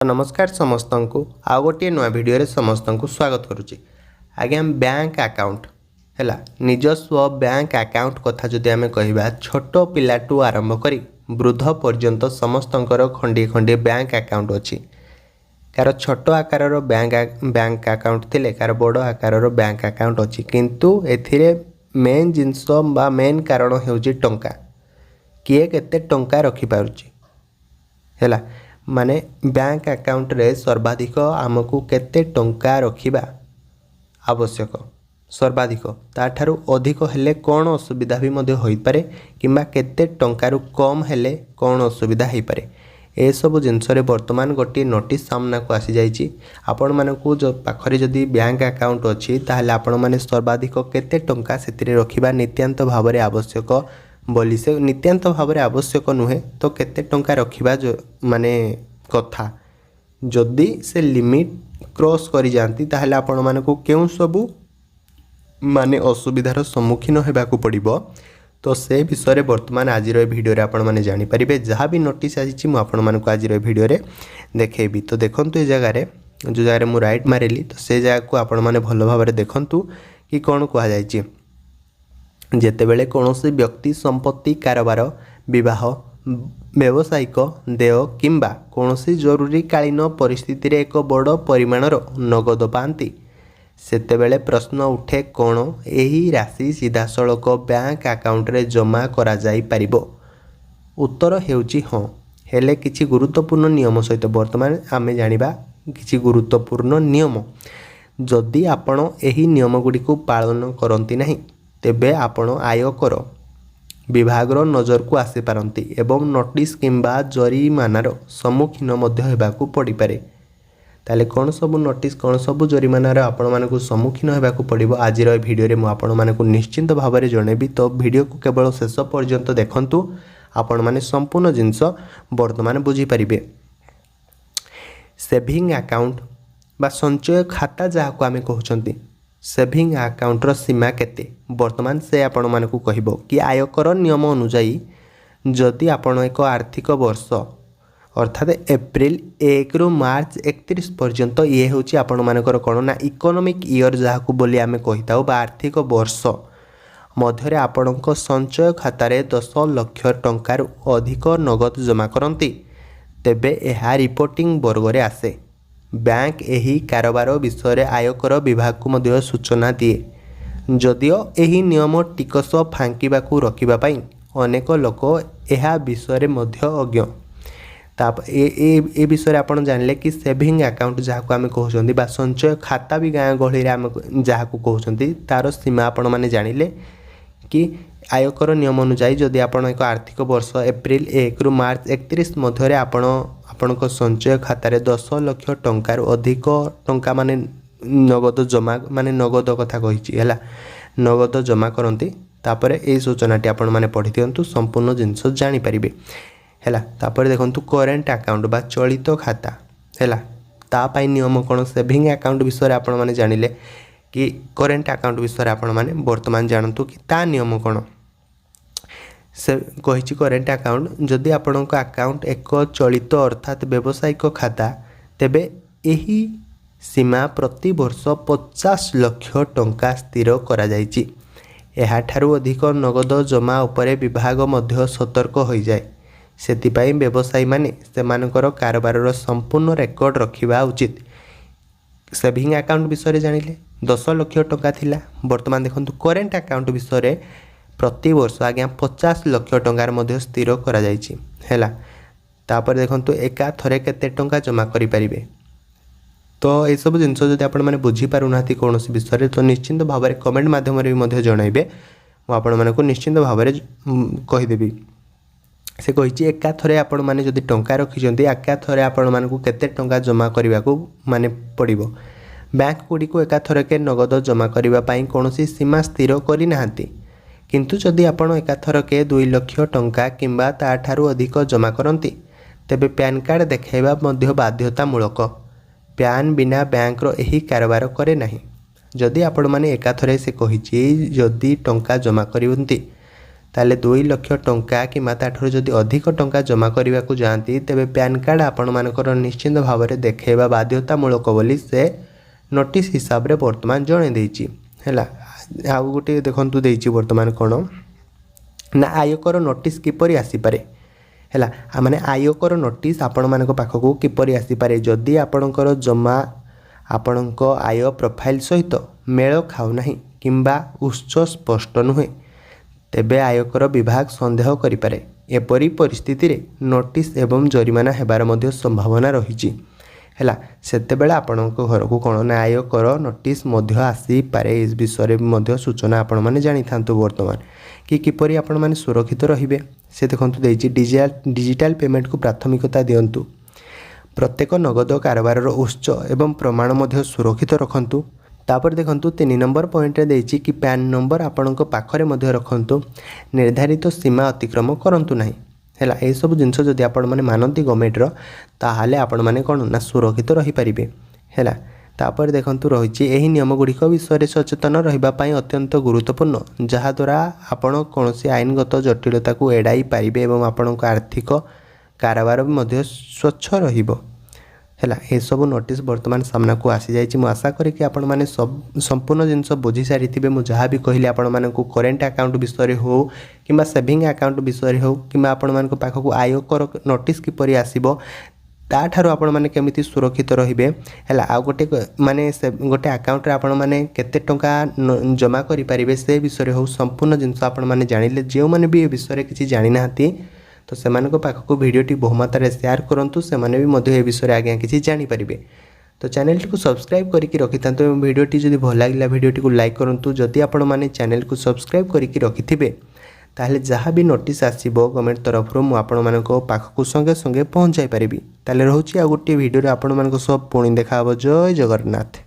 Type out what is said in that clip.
नमस्कार समस्त को आउ गोटे नुआ भिडियो समस्त को स्वागत करुच्ची। आगे हम बैंक अकाउंट है निजस्व बैंक अकाउंट कथा जदि आम कह छोट पिलाठू आरंभ कर वृद्ध पर्यंत समस्त खंडे खंडे बैंक अकाउंट अच्छी। कार छोट आकार बैंक अकाउंट थिले कार बड़ आकार बैंक अकाउंट अच्छी, किंतु एथिरे मेन जिनस बा मेन कारण होउची टंका। किए केते टंका रखि पारुची हैला माने बैंक अकाउंट रे सर्वाधिक आमको केते टंका रखिबा आवश्यक, सर्वाधिक ताठारु अधिक हेले कौन असुविधा भी मध्य होई पारे किंबा केते टंकारु कम हेले कौन असुविधा होई पारे। ए सब जिनस रे वर्तमान गोटे नोटिस सामना को आसी जाइछि। आपण मानकु जो पाखरे जदि बैंक अकाउंट अछि ताहले आपण माने सर्वाधिक केते टंका सेतिरे रखिबा नित्यांत भावरे आवश्यक बोली से नित्यांत भावरे आवश्यक नुहे तो केते टंका रखिबा जो माने कथा जदि से लिमिट क्रॉस करि जानती ताहले आपण मानकु केउ सबु माने असुविधार सम्मुखीन हेबाकू पड़िबो। तो से विषय वर्तमान आज भिडियो रे आपण माने जानि परिबे। जहाँ भी नोटिस आछि मु आपण मानकु आज भिडियो रे देखेबी। तो देखंतु ए जगह रे जो जगह रे मु राइट मारिली तो से जगह को आपण माने भलो भाबरे देखंतु कि कोन कहा जायछि। जेतेबेले कौनसी व्यक्ति संपत्ति कारोबार विवाह व्यावसायिक देय किंबा कौनसी जरूरी कालीन परिस्थिति रे एक बड़ परिमाणर नगद पाती सेतेबेले प्रश्न उठे कौन एही राशि सीधासलख बैंक अकाउंट रे जमा करा जाई परिबो। उत्तर हेउची हाँ, हेले किछि गुरुत्वपूर्ण नियम सहित वर्तमान आमे जानिबा किछि गुरुत्वपूर्ण नियम। जदि आपण एही नियम गुडी को पालन करंती नहीं तेबे आपण आयकर विभागर नजर को आसी पारंती एवं नोटिस किंबा जरिमानार सम्मुखीन मध्य हेबाकू पड़ी पारे। ताले कौन सब नोटिस कौन सब जरिमानार आपण मानकू सम्मुखीन हेबाकू पड़िबो आज भिडियो रे मु आपण मानकू निश्चिंत भाव में जणेबी। तो भिडियो को केवल शेष पर्यंत देखंतु आपण माने संपूर्ण जिनस वर्तमान बुझी परिबे। सेविंग अकाउंट बा संचय खाता जहाँ को आमे कहउचंती सेविंग अकाउंटर सीमा केते वर्तमान से आपण मानकू कहबो कि आयकर नियम अनुसार जदि आपण एक आर्थिक वर्ष अर्थात एप्रिल 1 रु मार्च 31 पर्यंत ये होची आपण मानकर कोन ना इकोनॉमिक ईयर जहाँ को बोली आमे कहिताउ बा आर्थिक वर्ष मध्यरे आपणक संचय खाता रे 10 लाख टंकार अधिक नगद जमा करंती तेबे एहा रिपोर्टिंग वर्ग रे आसे। बैंक एही कारोबार विषय आयकर विभाग को मध्य सूचना दिए। जदियो एही नियम टिकस फांकीबाकू रखिबा पई अनेक लोक एहा विषय मध्य अज्ञ। ए विषय आपण जानले कि सेविंग अकाउंट जहाँ को आमे कहउचंदी बा संचय खाता भी गाँ गहली रे आमे जहाँ को कहउचंदी तार सीमा आपण माने जानिले कि आयकर नियम अनुसार जदि आपण एक आर्थिक वर्ष एप्रिल 1 रु मार्च 31 मध्य आपणक संचय खाता रे 10 लाख टंकार अधिक टंका माने नगद जमा माने नगद कथा कहिछि हैला नगद जमा करंती तापरे ए सूचनाटी आपण माने पढ़ि दियंतु संपूर्ण जिंस जानि परिबे हैला। तापरे देखंतु करेंट अकाउंट बा चलित खाता हैला ता पई नियम कोन सेविंग अकाउंट विषय आपण माने जानिले कि करेंट अकाउंट विषय आपण माने वर्तमान जानतु कि ता नियम कोन से कहिछि। करेंट अकाउंट जदि आपणक अकाउंट एक चलित अर्थात व्यावसायिक खाता तेबे एही सीमा प्रति वर्ष 50 लाख टंका स्थिर करा जायछि। एहा ठारू अधिक नगद जमा उपरे विभाग मध्य सतर्क होई जाय। सेतिपई व्यवसायी माने सेमानकर कारोबारर संपूर्ण रेकर्ड रखिबा उचित। सेविंग अकाउंट विषय जानिले 10 लाख टंका थिला वर्तमान देखंतु करेंट अकाउंट विषय प्रति वर्ष आज्ञा 50 लाख टंकार मध्य स्थिर करा जायछि हैला। तापर देखंतु एका थरे केते टंका जमा करि परिबे। तो ए सब जिंस जदि आपण माने बुझी पारु नाथि कोनोसी विषय तो निश्चिंत भाव में कमेंट माध्यम रे मध्य जणाइबे मु आपण मानकु निश्चिंत भाव में कहि देबी। से कहिछि एका थरे आपण माने जदि टंका रखिजंती एका थरे आपण मानकु केते टंका जमा करबाकू माने पड़िबो। बैंक गुडी को एका थरे के नगद जमा करबा पई कोनोसी सीमा स्थिर करि नाहंती, किंतु जदि आपण एकाथर के 2 लाख टंका किंबा ताठारु अधिक जमा करंती तेबे पैन कार्ड देखाइबा मध्य बाध्यतामूलक। पैन बिना बैंक रो एही कारोबार करे नाही। जदि आपण माने एकाथरे से कहिछि जदि टंका जमा करिवंती ताले 2 लाख टंका किंवा ताठर जदि अधिक टंका जमा करने को जाती तेबे पैन कार्ड आपण मानकर निश्चिंत भाव में देखा बाध्यतामूलक बोली से नोटिस हिसाब से बर्तमान जन देछि हैला। आउ गोटे देखंतु देछि बर्तमान कोन ना आयकर नोटिस किपरि आसी पारे हैला। माने आयकर नोटिस आपण मानक पाखकू किपरि आसी पारे जदि आपणकर जमा आपणक आय प्रोफाइल सहित मेल खाऊ नाही किंबा उत्स स्पष्ट नुहे तेबे आयकर विभाग संदेह करिपारे। एपरी परिस्थिति रे नोटिस एवं जरिमाना हेबार मध्य संभावना रही हैला। सेतेबेले आपणक घर को कौन ना आयकर नोटिस मध्य आसी पारे। इस विषय में मध्य सूचना आपण माने जानि थांतु वर्तमान कि किपरि आपण माने सुरक्षित रहिबे से देखंतु देछि डिजिटल पेमेंट को प्राथमिकता दियंतु। प्रत्येक नगद कारबार उत्स एवं प्रमाण मध्य सुरक्षित रखंतु। तापर देखंतु 3 नंबर पॉइंट रे देछि कि पैन नंबर आपणक पाखरे मध्य रखंतु। निर्धारित सीमा अतिक्रम करंतु नाही हैला। ए सब जिंस जदि आपण माने मानंती गवर्नमेंट रो ताहाले आपण माने कोन ना सुरक्षित रहि परिबे हैला। तापर देखंतु रहिछि एही नियम गुड़िक विषय सचेतन रहिबा पई अत्यंत गुरुत्वपूर्ण जहा द्वारा आपण कोनोसी आईनगत जटिलता को एडाई पारिबे एवं आपणक आर्थिक कारबार मध्य स्वच्छ रहिबो हैला। ए सब नोटिस वर्तमान सामना को आसी जाइछि। मु आशा करी कि आपण माने सब संपूर्ण जिंस बुझी सारी थिबे। मु जहा भी कहली आपण माने को करेंट अकाउंट विषय हो किंबा सेविंग अकाउंट विषय हो किंबा आपण माने को पाखक आयकर नोटिस किपरि आसीबो ताठारो आपण माने केमिति सुरक्षित रहिबे हैला। आ गोटे माने गोटे अकाउंट रे आपण माने केते टंका जमा करि परिबे से विषय हो संपूर्ण जिंस आपण माने जानिले जे माने भी ए विषय किछि जानि नाहती तो सेमान को पाखक वीडियोटी बहुमात्रा शेयर करंतु सेमाने भी मध्य ए विषय आगे किछि जानि परिबे। तो चैनल को सब्सक्राइब करके रखि थांतु एवं वीडियोटी जदि भल लागिला वीडियोटी को लाइक करंतु। जदि आपण माने चैनल को सब्सक्राइब करके रखिथिबे ताहले जहाँ भी नोटिस आसीबो गवर्नमेंट तरफ मु आपण मानक पाखक संगे संगे पहुंचाई परिबी। ताले रहउछि आ गोटे वीडियो रे आपण मानक सब पुणी देखा हबो। जय जगन्नाथ।